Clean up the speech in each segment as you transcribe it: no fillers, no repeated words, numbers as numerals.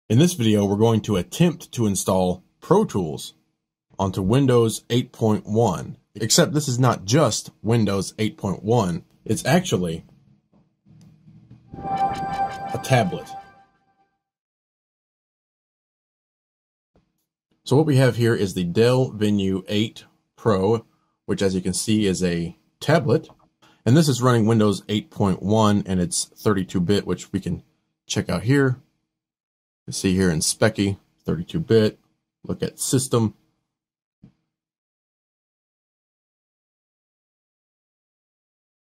In this video, we're going to attempt to install Pro Tools onto Windows 8.1. Except this is not just Windows 8.1, it's actually a tablet. So what we have here is the Dell Venue 8 Pro, which as you can see is a tablet. And this is running Windows 8.1 and it's 32-bit, which we can check out here. You see here in Specky, 32-bit. Look at System.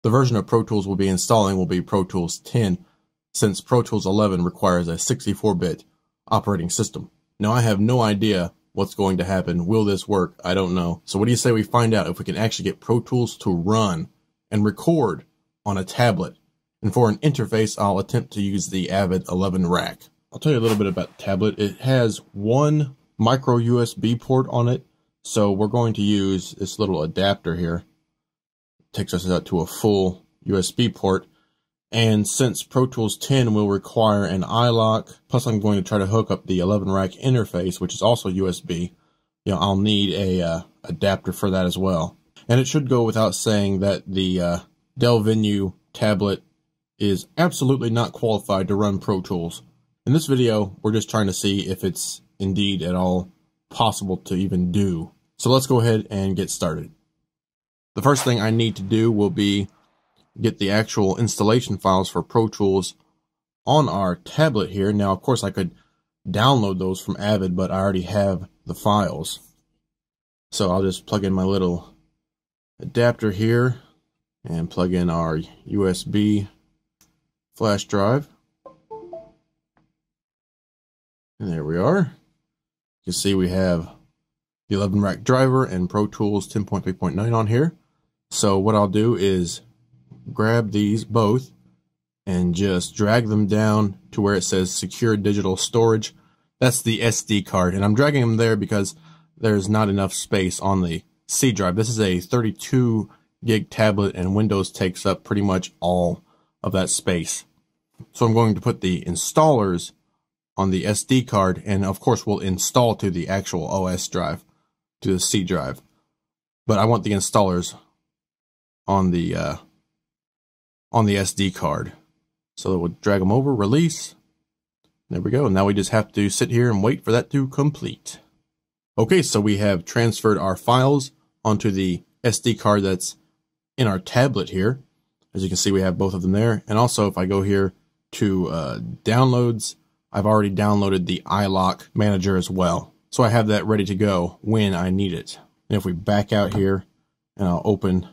The version of Pro Tools we'll be installing will be Pro Tools 10, since Pro Tools 11 requires a 64-bit operating system. Now I have no idea what's going to happen. Will this work? I don't know. So what do you say we find out if we can actually get Pro Tools to run and record on a tablet? And for an interface, I'll attempt to use the Avid 11 rack. I'll tell you a little bit about the tablet. It has one micro USB port on it, so we're going to use this little adapter here. It takes us out to a full USB port. And since Pro Tools 10 will require an iLock, plus I'm going to try to hook up the 11 rack interface, which is also USB, I'll need a adapter for that as well. And it should go without saying that the Dell Venue tablet is absolutely not qualified to run Pro Tools. In this video, we're just trying to see if it's indeed at all possible to even do. So let's go ahead and get started. The first thing I need to do will be get the actual installation files for Pro Tools on our tablet here. Now, of course, I could download those from Avid, but I already have the files. So I'll just plug in my little adapter here and plug in our USB flash drive. And there we are. You can see we have the 11 rack driver and Pro Tools 10.3.9 on here. So what I'll do is grab these both and just drag them down to where it says secure digital storage. That's the SD card, and I'm dragging them there because there's not enough space on the C drive. This is a 32 gig tablet and Windows takes up pretty much all of that space. So I'm going to put the installers on the SD card, and of course we'll install to the actual OS drive, to the C drive. But I want the installers on the SD card. So we'll drag them over, release. There we go. Now we just have to sit here and wait for that to complete. Okay, so we have transferred our files onto the SD card that's in our tablet here. As you can see, we have both of them there. And also, if I go here to downloads, I've already downloaded the iLock manager as well. So I have that ready to go when I need it. And if we back out here and I'll open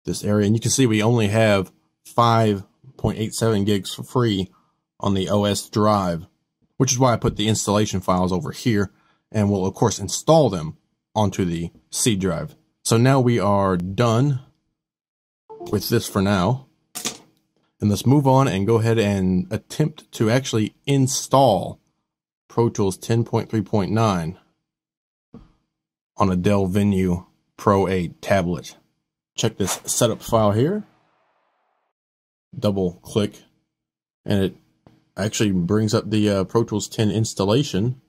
this area, and you can see we only have 5.87 gigs for free on the OS drive, which is why I put the installation files over here, and we'll of course install them onto the C drive. So now we are done with this for now. And let's move on and go ahead and attempt to actually install Pro Tools 10.3.9 on a Dell Venue Pro 8 tablet. Check this setup file here. Double click and it actually brings up the Pro Tools 10 installation.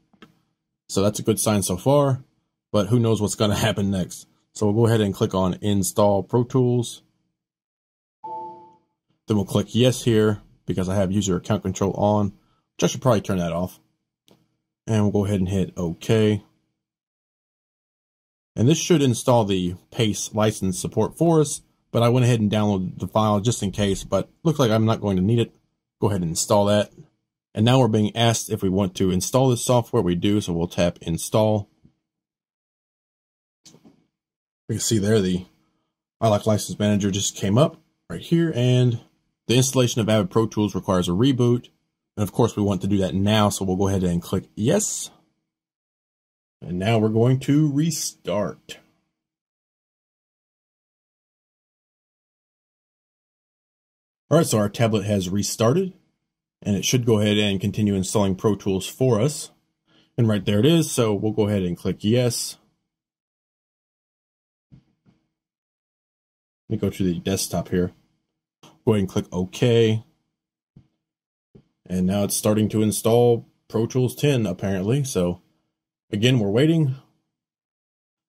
So that's a good sign so far, but who knows what's going to happen next. So we'll go ahead and click on Install Pro Tools. Then we'll click yes here because I have user account control on, which I should probably turn that off. And we'll go ahead and hit OK. And this should install the PACE license support for us, but I went ahead and downloaded the file just in case, but looks like I'm not going to need it. Go ahead and install that. And now we're being asked if we want to install this software. We do, so we'll tap Install. We can see there the iLock License Manager just came up right here, and the installation of Avid Pro Tools requires a reboot. And of course we want to do that now, so we'll go ahead and click yes. And now we're going to restart. Alright, so our tablet has restarted, and it should go ahead and continue installing Pro Tools for us. And right there it is, so we'll go ahead and click yes. Let me go to the desktop here. Go ahead and click OK. And now it's starting to install Pro Tools 10 apparently. So again, we're waiting.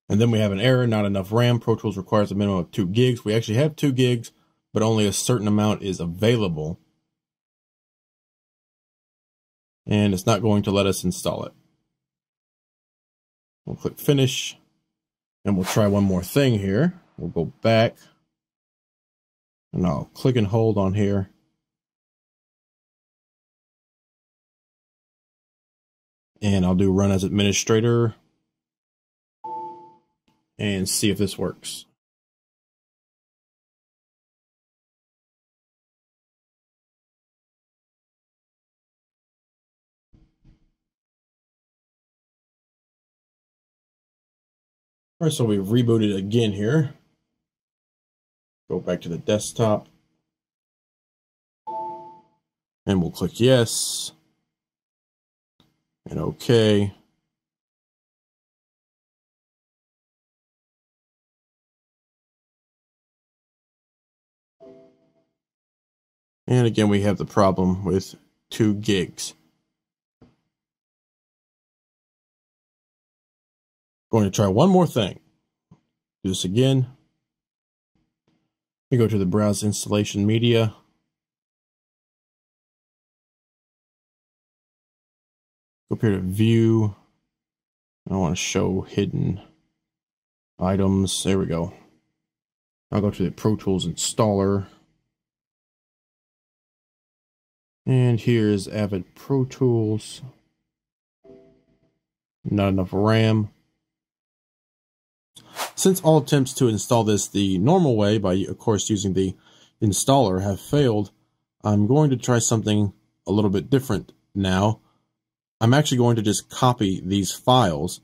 And then we have an error, not enough RAM. Pro Tools requires a minimum of 2 gigs. We actually have 2 gigs, but only a certain amount is available. And it's not going to let us install it. We'll click finish. And we'll try one more thing here. We'll go back. And I'll click and hold on here. And I'll do run as administrator. And see if this works. All right, so we've rebooted again here. Go back to the desktop. And we'll click yes. And OK. And again, we have the problem with 2 gigs. Going to try one more thing. Do this again. We go to the Browse Installation Media. Go up here to View. I want to show hidden items. There we go. I'll go to the Pro Tools installer. And here's Avid Pro Tools. Not enough RAM. Since all attempts to install this the normal way, by of course using the installer, have failed, I'm going to try something a little bit different now. I'm actually going to just copy these files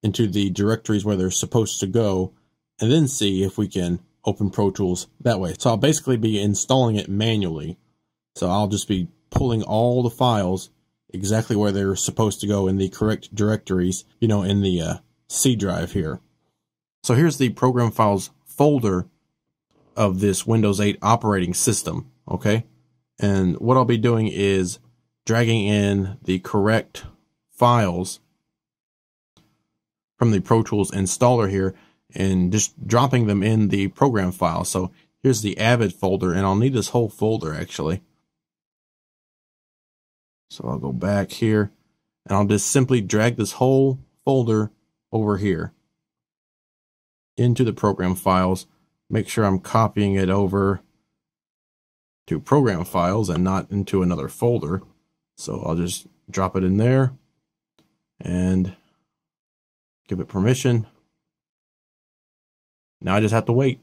into the directories where they're supposed to go, and then see if we can open Pro Tools that way. So I'll basically be installing it manually. So I'll just be pulling all the files exactly where they're supposed to go in the correct directories, you know, in the C drive here. So here's the program files folder of this Windows 8 operating system, okay? And what I'll be doing is dragging in the correct files from the Pro Tools installer here and just dropping them in the program file. So here's the Avid folder, and I'll need this whole folder actually. So I'll go back here and I'll just simply drag this whole folder over here into the program files. Make sure I'm copying it over to program files and not into another folder. So I'll just drop it in there and give it permission. Now I just have to wait.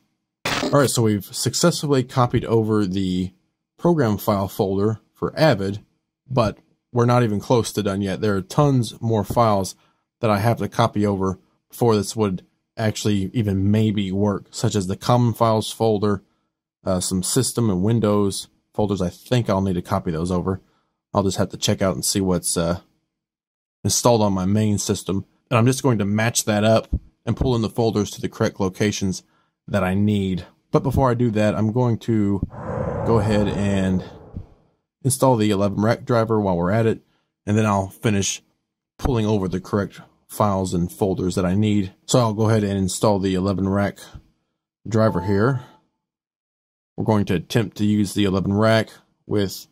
All right, so we've successfully copied over the program file folder for Avid, but we're not even close to done yet. There are tons more files that I have to copy over before this would actually even maybe work, such as the common files folder, some system and Windows folders. I think I'll need to copy those over. I'll just have to check out and see what's installed on my main system. And I'm just going to match that up and pull in the folders to the correct locations that I need. But before I do that, I'm going to go ahead and install the 11 rack driver while we're at it, and then I'll finish pulling over the correct files and folders that I need. So I'll go ahead and install the 11 rack driver here. We're going to attempt to use the 11 rack with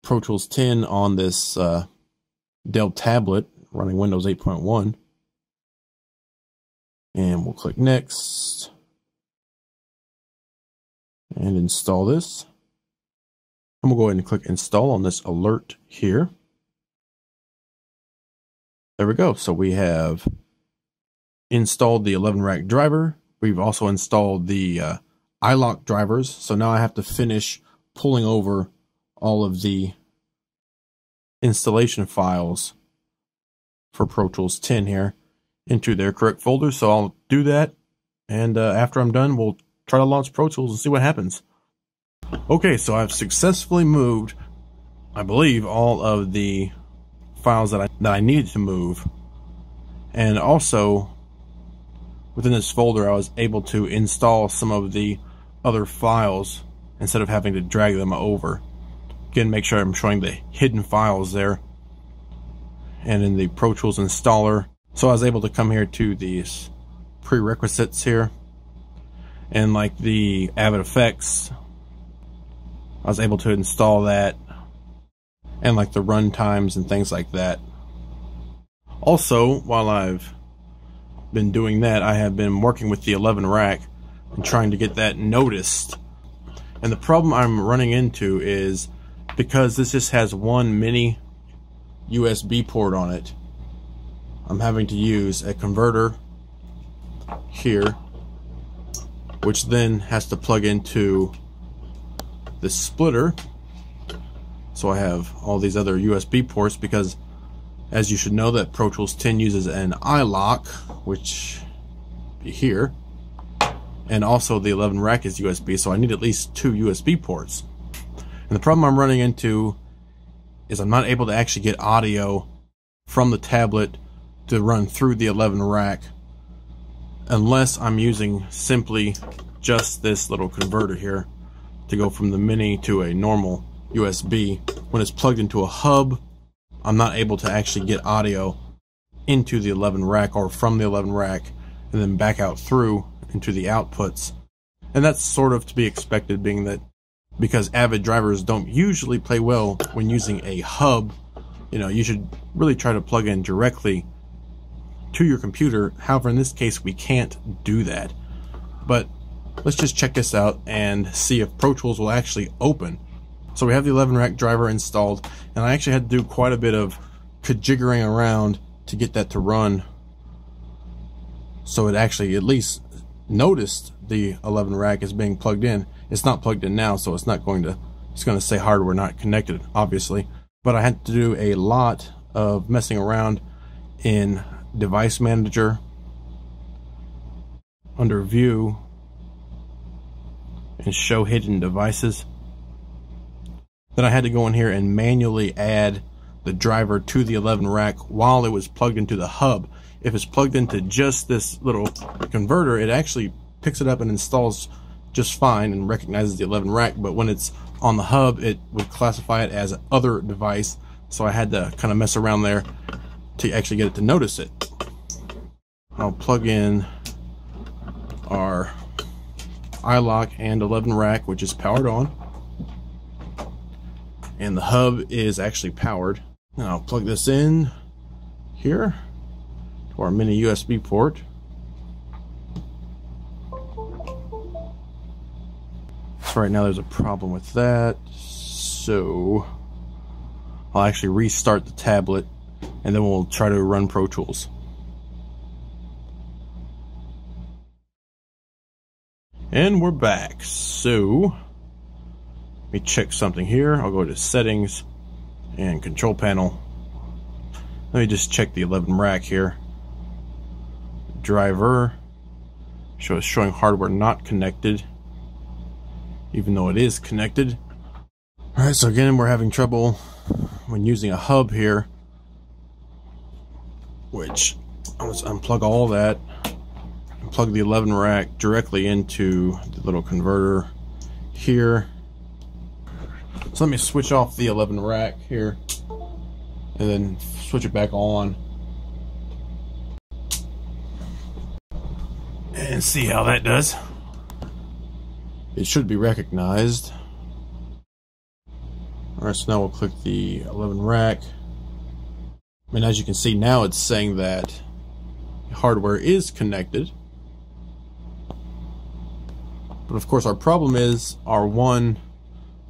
Pro Tools 10 on this Dell tablet running Windows 8.1. And we'll click next and install this. And we'll go ahead and click install on this alert here. There we go. So we have installed the 11 rack driver. We've also installed the iLock drivers. So now I have to finish pulling over all of the installation files for Pro Tools 10 here into their correct folders. So I'll do that, and after I'm done, we'll try to launch Pro Tools and see what happens. Okay, so I've successfully moved, I believe, all of the files that I needed to move, and also within this folder I was able to install some of the other files instead of having to drag them over. Again, make sure I'm showing the hidden files there. And in the Pro Tools installer. So I was able to come here to these prerequisites here. And like the Avid Effects, I was able to install that. And like the run times and things like that. Also, while I've been doing that, I have been working with the 11 rack and trying to get that noticed. And the problem I'm running into is because this just has one mini USB port on it, I'm having to use a converter here, which then has to plug into the splitter. So I have all these other USB ports because, as you should know, that Pro Tools 10 uses an iLock, which be here, and also the 11 rack is USB, so I need at least 2 USB ports. And the problem I'm running into is I'm not able to actually get audio from the tablet to run through the 11 rack unless I'm using simply just this little converter here to go from the mini to a normal USB. When it's plugged into a hub, I'm not able to actually get audio into the 11 rack or from the 11 rack and then back out through into the outputs. And that's sort of to be expected, being that because Avid drivers don't usually play well when using a hub, you know, you should really try to plug in directly to your computer. However, in this case, we can't do that. But let's just check this out and see if Pro Tools will actually open. So we have the 11 rack driver installed, and I actually had to do quite a bit of kajiggering around to get that to run, so it actually at least noticed the 11 rack is being plugged in. It's not plugged in now, so it's not going to, it's going to say hardware not connected, obviously. But I had to do a lot of messing around in Device Manager, under View, and Show Hidden Devices. Then I had to go in here and manually add the driver to the 11 rack while it was plugged into the hub. If it's plugged into just this little converter, it actually picks it up and installs just fine and recognizes the 11 rack, but when it's on the hub, it would classify it as other device. So I had to kind of mess around there to actually get it to notice it. I'll plug in our iLock and 11 rack, which is powered on, and the hub is actually powered. And I'll plug this in here to our mini USB port. So right now there's a problem with that, so I'll actually restart the tablet and then we'll try to run Pro Tools. And we're back. So let me check something here. I'll go to Settings and Control Panel. Let me just check the 11 rack here. Driver showing hardware not connected, even though it is connected. Alright, so again, we're having trouble when using a hub here, which let's unplug all that and plug the 11 rack directly into the little converter here. So let me switch off the 11 rack here and then switch it back on and see how that does. It should be recognized. Alright, so now we'll click the 11 rack. And as you can see now, it's saying that hardware is connected. But of course our problem is our one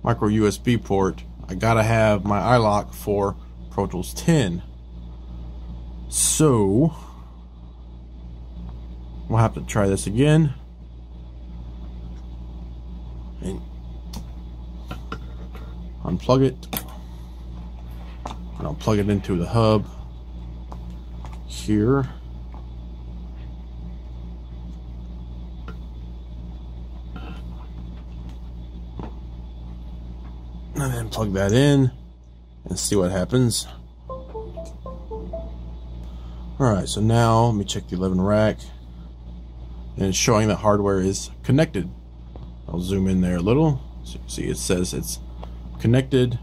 micro USB port. I gotta have my iLock for Pro Tools 10. So we'll have to try this again. And unplug it. And I'll plug it into the hub here. And then plug that in and see what happens. Alright, so now let me check the 11 rack. And it's showing that hardware is connected. I'll zoom in there a little. So you can see it says it's connected.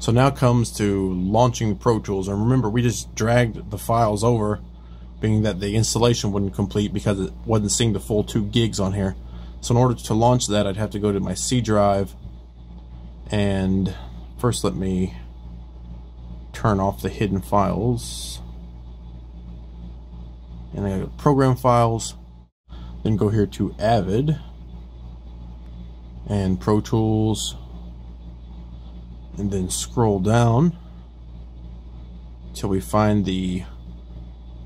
So now comes to launching Pro Tools, and remember we just dragged the files over, being that the installation wouldn't complete because it wasn't seeing the full 2 gigs on here. So in order to launch that, I'd have to go to my C drive, and first let me turn off the hidden files, and I go program files, then go here to Avid and Pro Tools, and then scroll down till we find the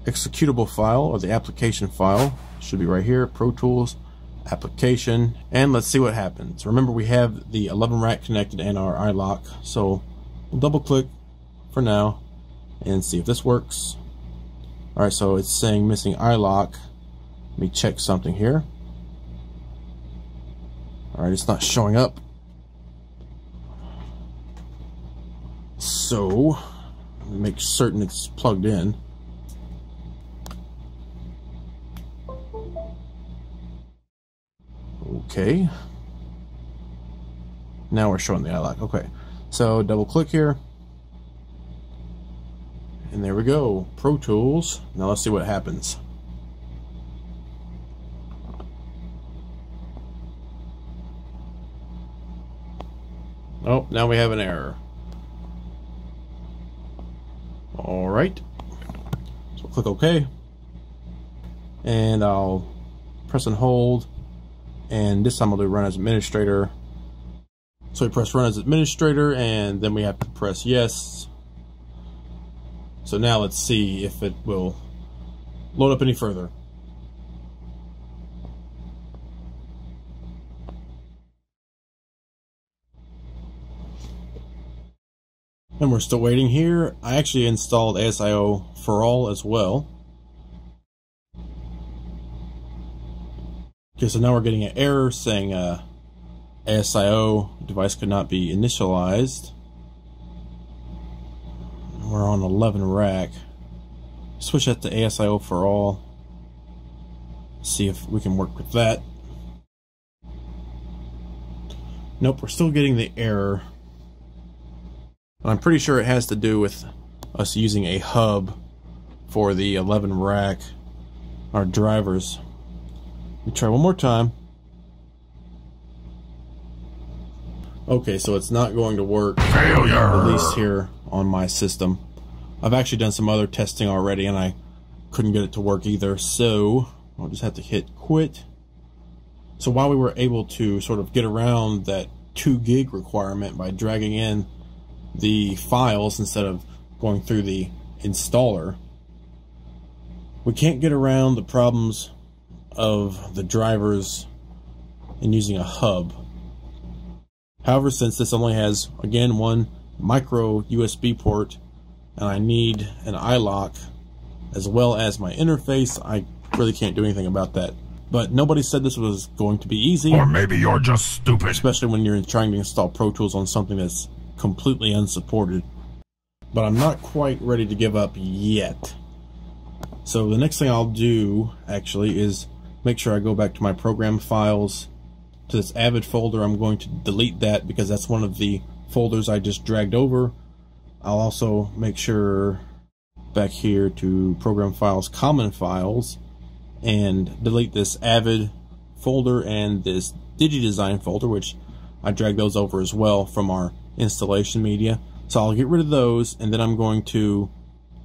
executable file or the application file. It should be right here, Pro Tools, application, and let's see what happens. Remember, we have the 11 rack connected and our iLock, so we'll double click for now and see if this works. Alright, so it's saying missing iLock. Let me check something here. Alright, it's not showing up. So, make certain it's plugged in. Okay. Now we're showing the iLock. Okay. So, double click here. And there we go. Pro Tools. Now let's see what happens. Oh, now we have an error. Alright. So click OK. And I'll press and hold. And this time I'll do run as administrator. So we press run as administrator, and then we have to press yes. So now let's see if it will load up any further. And we're still waiting here. I actually installed ASIO for all as well. Okay, so now we're getting an error saying ASIO device could not be initialized. We're on 11 rack. Switch that to ASIO for all. See if we can work with that. Nope, we're still getting the error. And I'm pretty sure it has to do with us using a hub for the 11 rack, our drivers. Let me try one more time. Okay, so it's not going to work. Failure! At least here on my system. I've actually done some other testing already and I couldn't get it to work either, so I'll just have to hit quit. So while we were able to sort of get around that 2 gig requirement by dragging in the files instead of going through the installer, we can't get around the problems of the drivers and using a hub. However, since this only has, again, one micro USB port and I need an iLock as well as my interface, I really can't do anything about that. But nobody said this was going to be easy. Or maybe you're just stupid. Especially when you're trying to install Pro Tools on something that's completely unsupported. But I'm not quite ready to give up yet. So the next thing I'll do actually is make sure I go back to my program files, to this Avid folder. I'm going to delete that because that's one of the folders I just dragged over. I'll also make sure back here to program files, common files, and delete this Avid folder and this DigiDesign folder, which I dragged those over as well from our installation media. So I'll get rid of those, and then I'm going to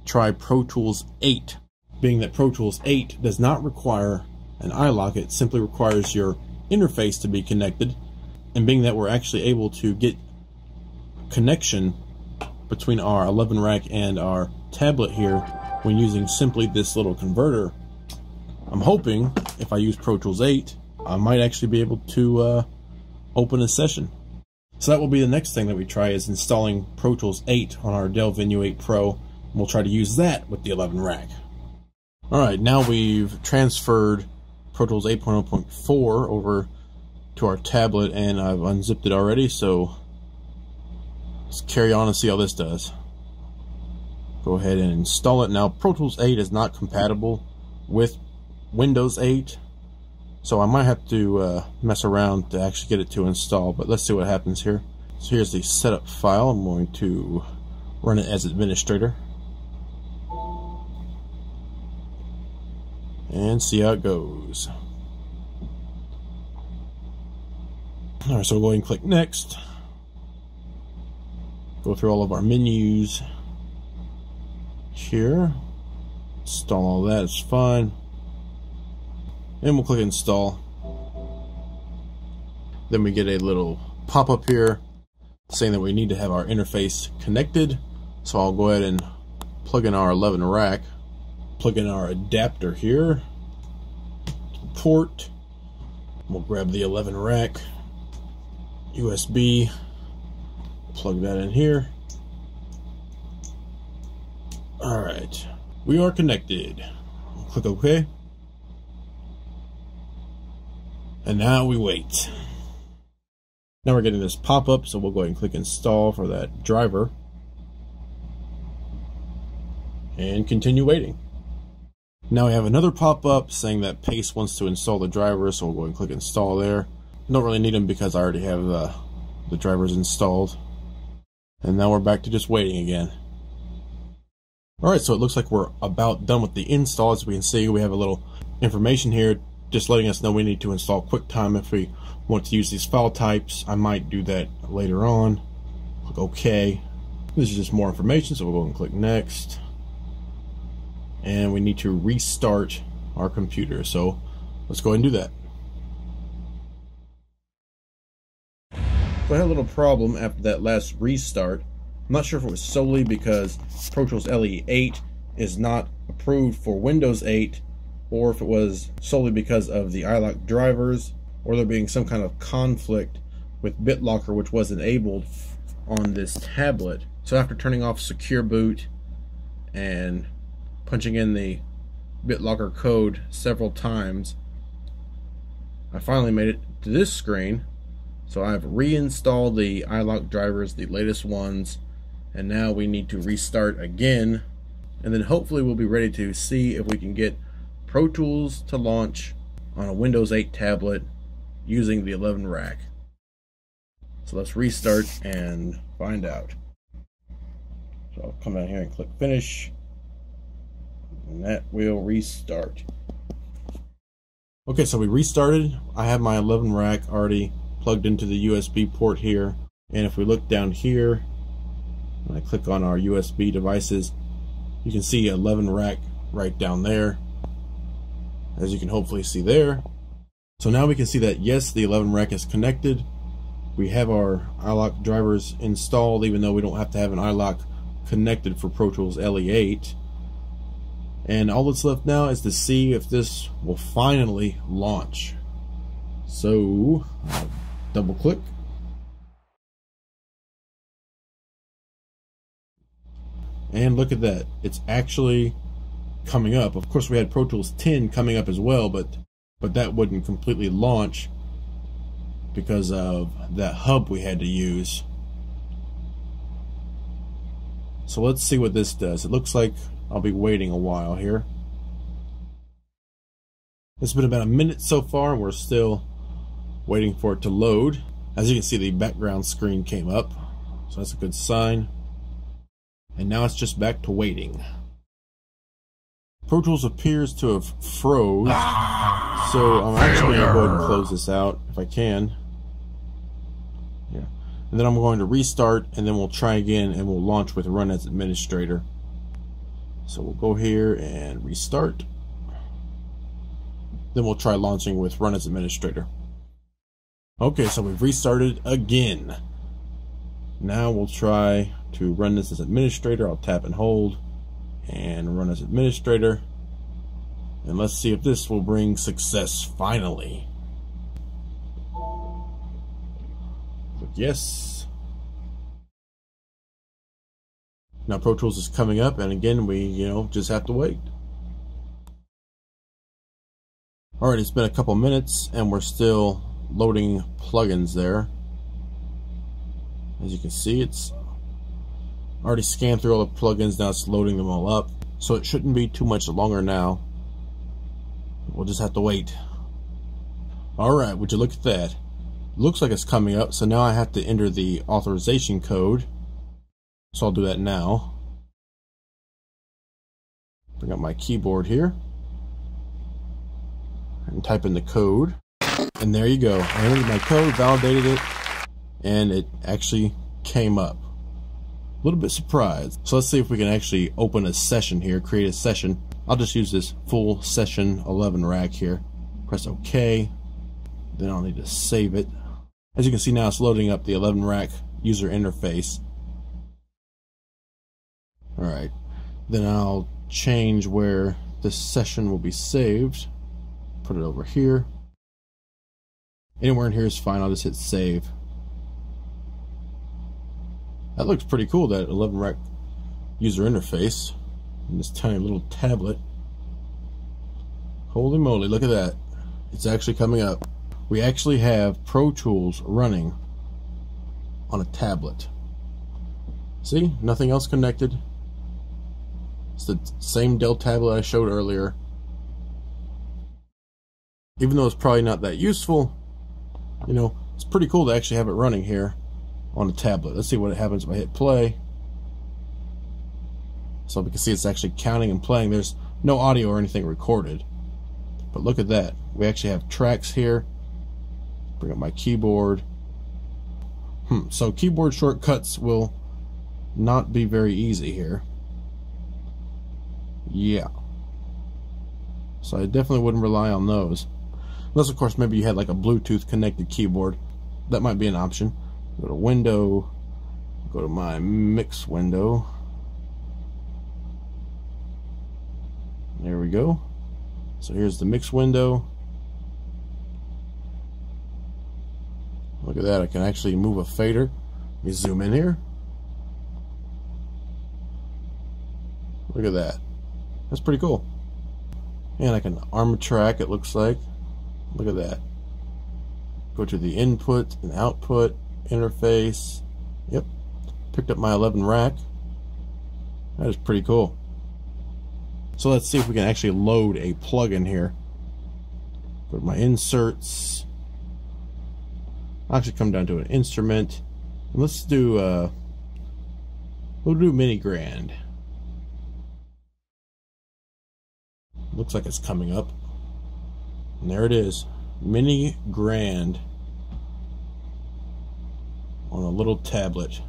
try Pro Tools 8. Being that Pro Tools 8 does not require an iLock, it simply requires your interface to be connected, and being that we're actually able to get connection between our 11 rack and our tablet here when using simply this little converter, I'm hoping if I use Pro Tools 8 I might actually be able to open a session. So that will be the next thing that we try, is installing Pro Tools 8 on our Dell Venue 8 Pro, and we'll try to use that with the 11 rack. Alright, now we've transferred Pro Tools 8.0.4 over to our tablet, and I've unzipped it already, so let's carry on and see how this does. Go ahead and install it. Now, Pro Tools 8 is not compatible with Windows 8, so I might have to mess around to actually get it to install, but let's see what happens here. So here's the setup file. I'm going to run it as administrator and see how it goes. Alright, so we'll go ahead and click next. Go through all of our menus here. Install all that, it's fine. And we'll click install. Then we get a little pop-up here saying that we need to have our interface connected. So I'll go ahead and plug in our 11 rack, plug in our adapter here to the port. We'll grab the 11 rack USB, plug that in here. Alright, we are connected. Click OK. And now we wait. Now we're getting this pop-up, so we'll go ahead and click install for that driver and continue waiting. Now we have another pop-up saying that Pace wants to install the driver, so we'll go ahead and click install there. Don't really need them because I already have the drivers installed. And now we're back to just waiting again. Alright, so it looks like we're about done with the install. As we can see, we have a little information here just letting us know we need to install QuickTime if we want to use these file types. I might do that later on. Click OK. This is just more information, so we'll go and click next. And we need to restart our computer, so let's go ahead and do that. So I had a little problem after that last restart. I'm not sure if it was solely because Pro Tools LE 8 is not approved for Windows 8, or if it was solely because of the iLok drivers, or there being some kind of conflict with BitLocker, which was enabled on this tablet. So after turning off Secure Boot and punching in the BitLocker code several times, I finally made it to this screen. So I've reinstalled the iLok drivers, the latest ones, and now we need to restart again, and then hopefully we'll be ready to see if we can get Pro Tools to launch on a Windows 8 tablet using the 11 rack. So let's restart and find out. So I'll come down here and click finish, and that will restart. Okay, so we restarted. I have my 11 rack already plugged into the USB port here, and if we look down here and I click on our USB devices, you can see 11 rack right down there, as you can hopefully see there. So now we can see that yes, the 11 rack is connected. We have our iLok drivers installed, even though we don't have to have an iLok connected for Pro Tools LE 8. And all that's left now is to see if this will finally launch. So I'll double click. And look at that, it's actually coming up. Of course, we had Pro Tools 10 coming up as well, but that wouldn't completely launch because of that hub we had to use. So let's see what this does. It looks like I'll be waiting a while here. It's been about a minute so far, and we're still waiting for it to load. As you can see, the background screen came up, so that's a good sign. And now it's just back to waiting. Pro Tools appears to have froze, so I'm actually going to go ahead and close this out if I can. Yeah. And then I'm going to restart, and then we'll try again, and we'll launch with Run as Administrator. So we'll go here and restart. Then we'll try launching with Run as Administrator. Okay, so we've restarted again. Now we'll try to run this as administrator. I'll tap and hold and run as administrator. And let's see if this will bring success finally. Click yes. Now Pro Tools is coming up, and again we just have to wait. Alright, it's been a couple minutes and we're still loading plugins there. As you can see, it's already scanned through all the plugins. Now it's loading them all up, so it shouldn't be too much longer now. We'll just have to wait. Alright, would you look at that? Looks like it's coming up, so now I have to enter the authorization code. So I'll do that now. Bring up my keyboard here and type in the code. And there you go. I entered my code, validated it, and it actually came up. A little bit surprised. So let's see if we can actually open a session here, create a session. I'll just use this full session 11 rack here. Press OK. Then I'll need to save it. As you can see now, it's loading up the 11 rack user interface. Alright. Then I'll change where this session will be saved. Put it over here. Anywhere in here is fine. I'll just hit save. That looks pretty cool, that 11 rack user interface in this tiny little tablet. Holy moly, look at that. It's actually coming up. We actually have Pro Tools running on a tablet. See? Nothing else connected. It's the same Dell tablet I showed earlier. Even though it's probably not that useful, you know, it's pretty cool to actually have it running here on a tablet. Let's see what happens if I hit play. So we can see it's actually counting and playing. There's no audio or anything recorded. But look at that. We actually have tracks here. Bring up my keyboard. So keyboard shortcuts will not be very easy here. Yeah. So I definitely wouldn't rely on those. Unless, of course, maybe you had like a Bluetooth connected keyboard. That might be an option. Go to Window, go to my mix window. There we go. So here's the mix window. Look at that, I can actually move a fader. Let me zoom in here. Look at that. That's pretty cool. And I can arm a track, it looks like. Look at that. Go to the input and output interface. Yep. Picked up my 11 rack. That is pretty cool. So let's see if we can actually load a plugin here. Go to my inserts. I'll actually come down to an instrument. And let's do we'll do Mini Grand. Looks like it's coming up. And there it is. Mini Grand on a little tablet.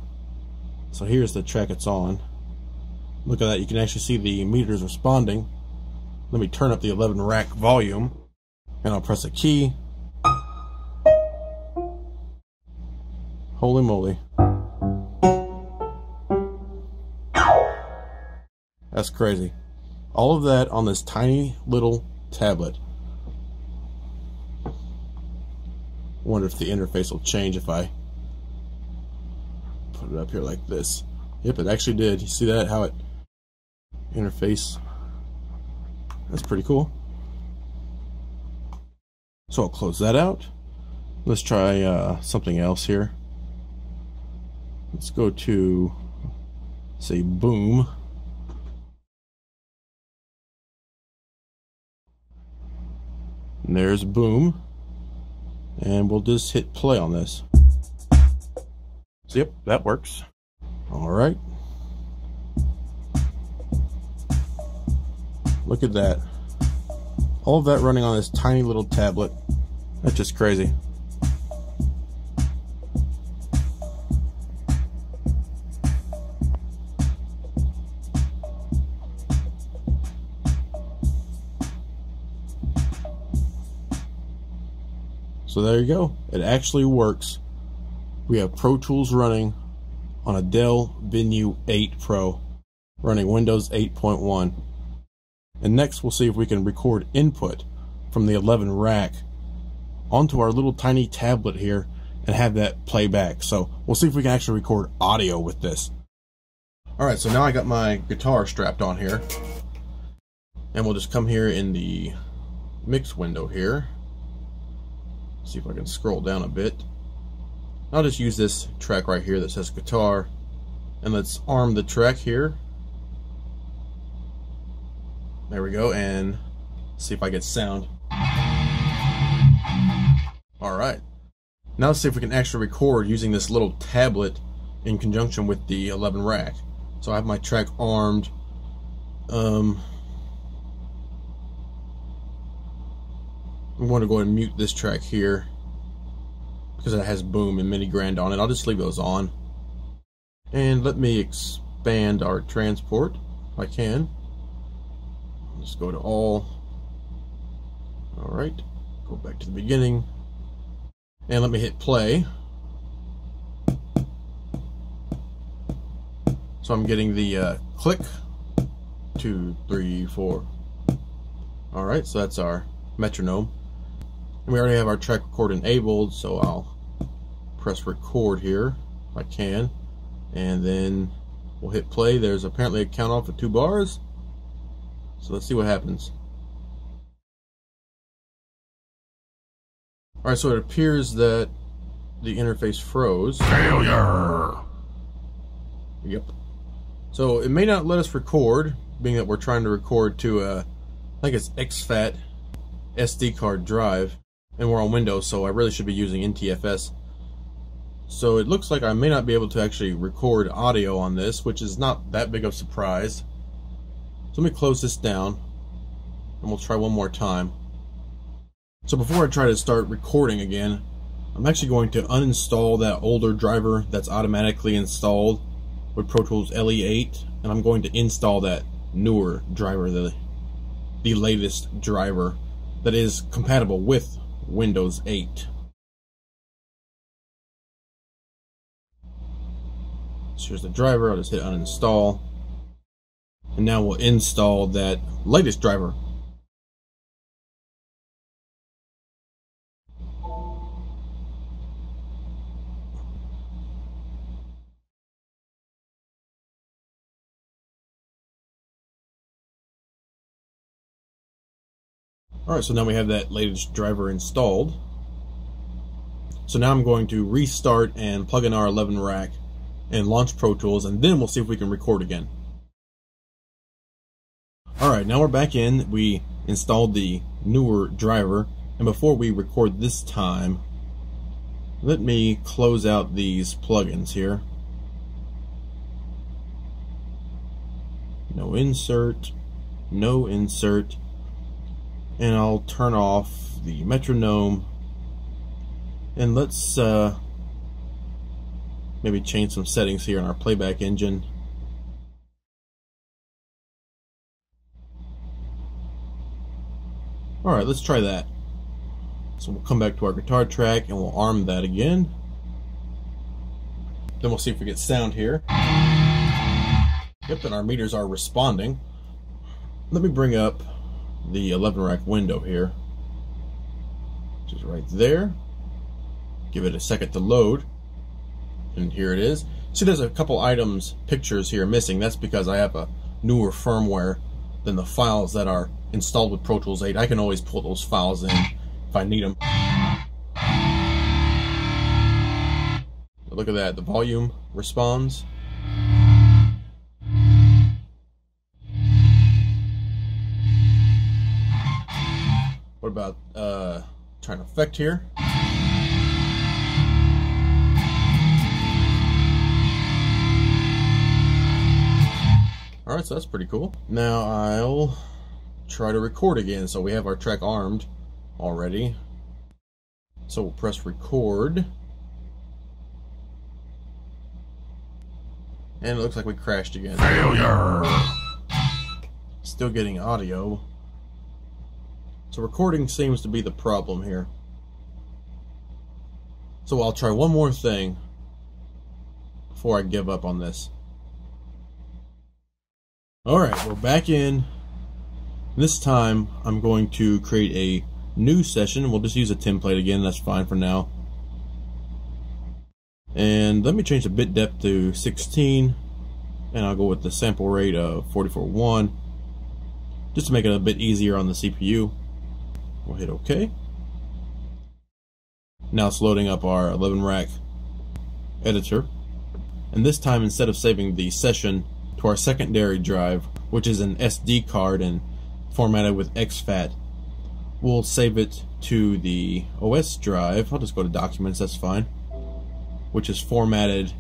So here's the track it's on. Look at that, you can actually see the meters responding. Let me turn up the 11 rack volume and I'll press a key. Holy moly. That's crazy. All of that on this tiny little tablet. Wonder if the interface will change if I put it up here like this. Yep, it actually did. You see that? How it interface. That's pretty cool. So I'll close that out. Let's try something else here. Let's go to, say, boom. And there's boom. And we'll just hit play on this. So, yep, that works. All right. Look at that. All of that running on this tiny little tablet. That's just crazy. So there you go. It actually works. We have Pro Tools running on a Dell Venue 8 Pro running Windows 8.1. And next we'll see if we can record input from the 11 rack onto our little tiny tablet here and have that play back. So we'll see if we can actually record audio with this. Alright, so now I got my guitar strapped on here. And we'll just come here in the mix window here. See if I can scroll down a bit. I'll just use this track right here that says guitar. And let's arm the track here. There we go, and see if I get sound. Alright. Now let's see if we can actually record using this little tablet in conjunction with the 11 rack. So I have my track armed. I'm going to go ahead and mute this track here because it has boom and mini grand on it. I'll just leave those on. And let me expand our transport if I can. Let's go to all. Alright, go back to the beginning. And let me hit play. So I'm getting the click. 2, 3, 4. Alright, so that's our metronome. And we already have our track record enabled, so I'll press record here if I can. And then we'll hit play. There's apparently a count off of 2 bars. So let's see what happens. Alright, so it appears that the interface froze. Failure! Yep. So it may not let us record, being that we're trying to record to I think it's exFAT SD card drive, and we're on Windows, so I really should be using NTFS. So it looks like I may not be able to actually record audio on this, which is not that big of a surprise. So let me close this down, and we'll try one more time. So before I try to start recording again, I'm actually going to uninstall that older driver that's automatically installed with Pro Tools LE8, and I'm going to install that newer driver, the latest driver that is compatible with Windows 8. So here's the driver. I'll just hit uninstall, and now we'll install that latest driver. Alright, so now we have that latest driver installed. So now I'm going to restart and plug in our 11 rack and launch Pro Tools, and then we'll see if we can record again. Alright, now we're back in. We installed the newer driver, and before we record this time, let me close out these plugins here. No insert, no insert. And I'll turn off the metronome, and let's maybe change some settings here in our playback engine. Alright, let's try that. So we'll come back to our guitar track and we'll arm that again. Then we'll see if we get sound here. Yep, and our meters are responding. Let me bring up the 11 rack window here, which is right there. Give it a second to load, and here it is. See, there's a couple pictures here missing. That's because I have a newer firmware than the files that are installed with Pro Tools 8. I can always pull those files in if I need them. Look at that, the volume responds. What about trying to effect here? Alright, so that's pretty cool. Now I'll try to record again. So we have our track armed already. So we'll press record. And it looks like we crashed again. Failure! Still getting audio. So recording seems to be the problem here. So I'll try one more thing before I give up on this. Alright, we're back in. This time I'm going to create a new session. We'll just use a template again, that's fine for now. And let me change the bit depth to 16, and I'll go with the sample rate of 44.1 just to make it a bit easier on the CPU. We'll hit OK. Now it's loading up our 11 rack editor, and this time instead of saving the session to our secondary drive, which is an SD card and formatted with exFAT, we'll save it to the OS drive. I'll just go to Documents, that's fine, which is formatted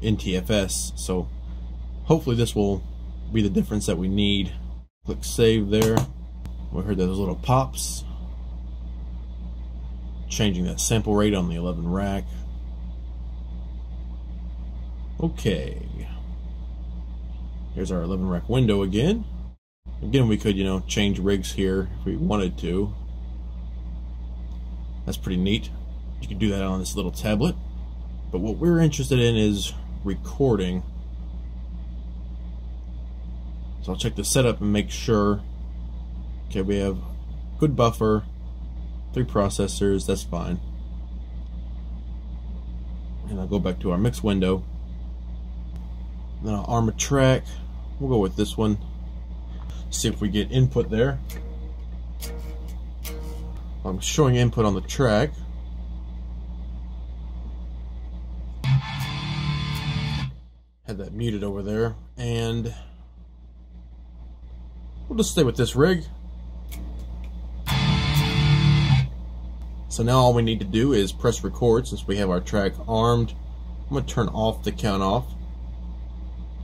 NTFS. So hopefully this will be the difference that we need. Click Save there. We heard those little pops. Changing that sample rate on the 11 rack. Okay. Here's our 11 rack window again. Again, we could, change rigs here if we wanted to. That's pretty neat. You can do that on this little tablet. But what we're interested in is recording. So I'll check the setup and make sure. Okay, we have good buffer, 3 processors, that's fine. And I'll go back to our mix window. Then I'll arm a track. We'll go with this one. See if we get input there. I'm showing input on the track. Had that muted over there, and we'll just stay with this rig. So now all we need to do is press record since we have our track armed. I'm going to turn off the count off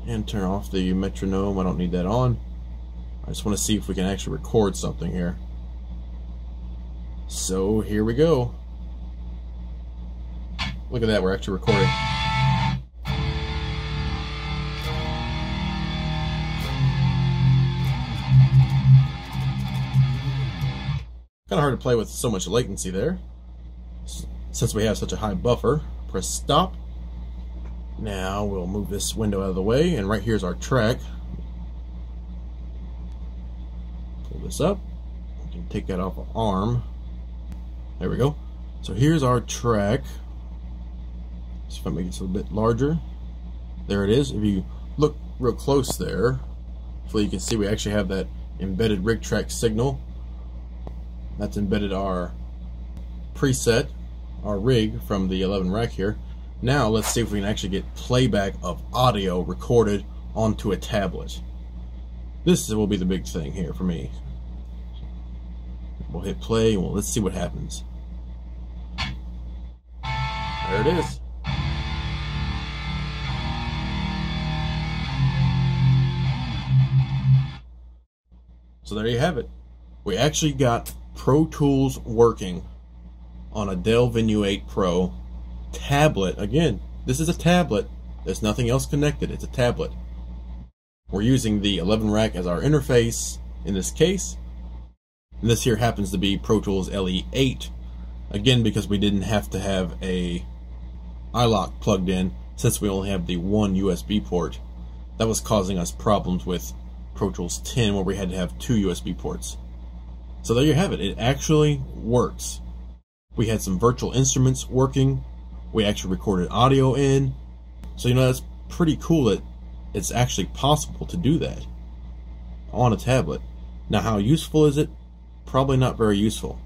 and turn off the metronome. I don't need that on. I just want to see if we can actually record something here. So here we go. Look at that, we're actually recording. Kind of hard to play with so much latency there, since we have such a high buffer. Press stop. Now we'll move this window out of the way, and right here's our track. Pull this up. We can take that off of arm. There we go. So here's our track. So if I make it a little bit larger, there it is. If you look real close there, hopefully you can see we actually have that embedded rig track signal. That's embedded our preset, our rig from the 11 rack here. Now let's see if we can actually get playback of audio recorded onto a tablet. This will be the big thing here for me. We'll hit play, and let's see what happens. There it is. So there you have it. We actually got Pro Tools working on a Dell Venue 8 Pro tablet. Again, this is a tablet. There's nothing else connected. It's a tablet. We're using the 11 rack as our interface in this case. And this here happens to be Pro Tools LE8. Again, because we didn't have to have a iLok plugged in, since we only have the one USB port. That was causing us problems with Pro Tools 10 where we had to have 2 USB ports. So there you have it. It actually works. We had some virtual instruments working. We actually recorded audio in. So that's pretty cool that it's actually possible to do that on a tablet. Now how useful is it? Probably not very useful.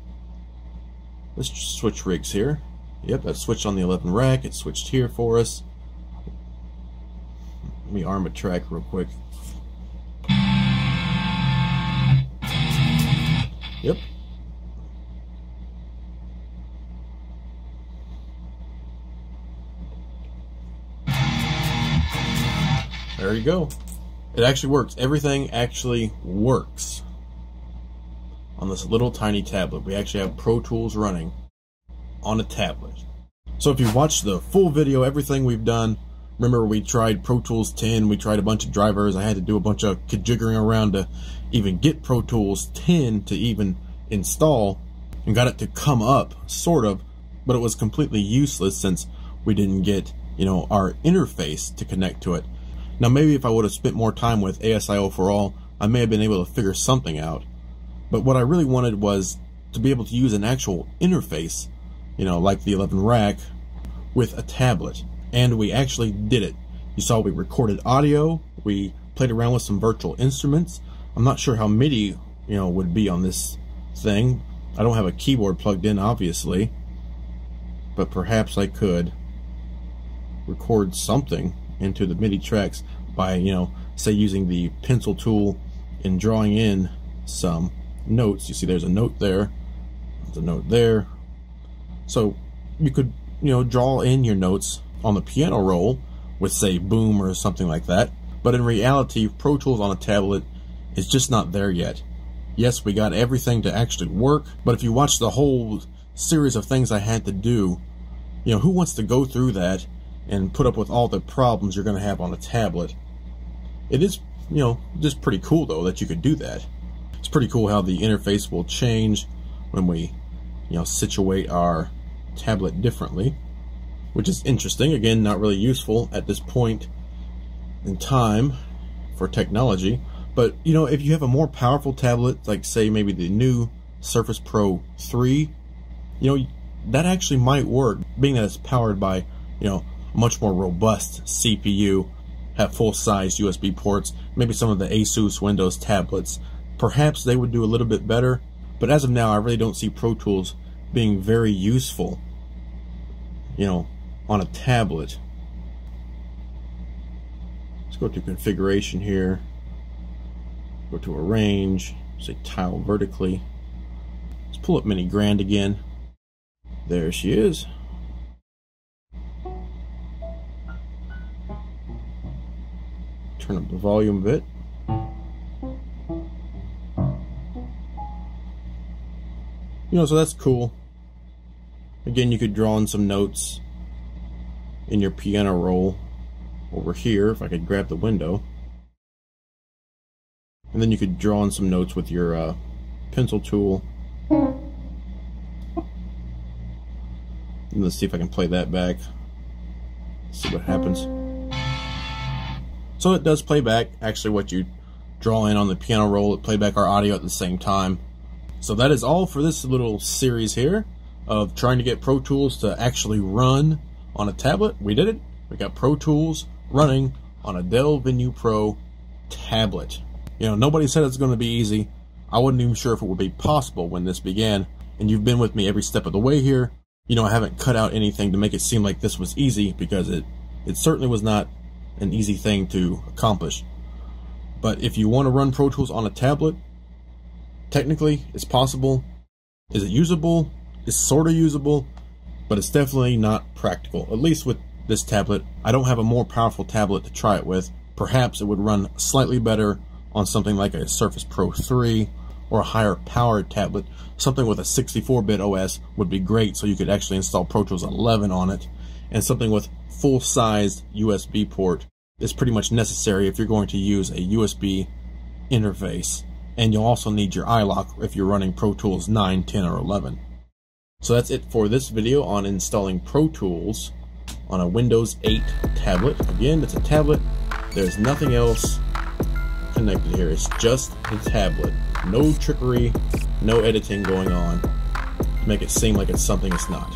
Let's just switch rigs here. Yep, that switched on the 11 rack. It switched here for us. Let me arm a track real quick. Yep. There you go. It actually works. Everything actually works on this little tiny tablet. We actually have Pro Tools running on a tablet. So if you watched the full video, everything we've done, remember we tried Pro Tools 10, we tried a bunch of drivers, I had to do a bunch of jiggering around to even get Pro Tools 10 to even install, and got it to come up, sort of, but it was completely useless since we didn't get, our interface to connect to it. Now maybe if I would have spent more time with ASIO for All, I may have been able to figure something out. But what I really wanted was to be able to use an actual interface, like the 11 rack, with a tablet. And we actually did it. You saw we recorded audio, we played around with some virtual instruments. I'm not sure how MIDI, would be on this thing. I don't have a keyboard plugged in, obviously, but perhaps I could record something into the MIDI tracks by, say using the pencil tool and drawing in some notes. You see there's a note there. There's a note there. So you could, draw in your notes on the piano roll with, say, Boom or something like that. But in reality, Pro Tools on a tablet is just not there yet. Yes, we got everything to actually work, but if you watch the whole series of things I had to do, who wants to go through that and put up with all the problems you're going to have on a tablet? It is, just pretty cool, though, that you could do that. It's pretty cool how the interface will change when we, situate our tablet differently, which is interesting. Again, not really useful at this point in time for technology. But, if you have a more powerful tablet, like, say, maybe the new Surface Pro 3, that actually might work, being that it's powered by, a much more robust CPU, have full-size USB ports, maybe some of the Asus Windows tablets. Perhaps they would do a little bit better, but as of now, I really don't see Pro Tools being very useful, on a tablet. Let's go to configuration here. Go to arrange, say tile vertically. Let's pull up Mini Grand again. There she is. Turn up the volume a bit. So that's cool. Again, you could draw in some notes in your piano roll over here, if I could grab the window. And then you could draw in some notes with your pencil tool. And let's see if I can play that back. See what happens. So it does play back, actually, what you draw in on the piano roll. It play back our audio at the same time. So that is all for this little series here of trying to get Pro Tools to actually run on a tablet. We did it. We got Pro Tools running on a Dell Venue Pro tablet. Nobody said it's going to be easy. I wasn't even sure if it would be possible when this began. And you've been with me every step of the way here. I haven't cut out anything to make it seem like this was easy, because it certainly was not an easy thing to accomplish. But if you want to run Pro Tools on a tablet, technically it's possible. Is it usable? It's sort of usable, but it's definitely not practical. At least with this tablet. I don't have a more powerful tablet to try it with. Perhaps it would run slightly better on something like a Surface Pro 3 or a higher powered tablet. Something with a 64-bit OS would be great, so you could actually install Pro Tools 11 on it. And something with full-sized USB port is pretty much necessary if you're going to use a USB interface. And you'll also need your iLock if you're running Pro Tools 9, 10, or 11. So that's it for this video on installing Pro Tools on a Windows 8 tablet. Again, it's a tablet. There's nothing else connected here. It's just a tablet. No trickery, no editing going on to make it seem like it's something it's not.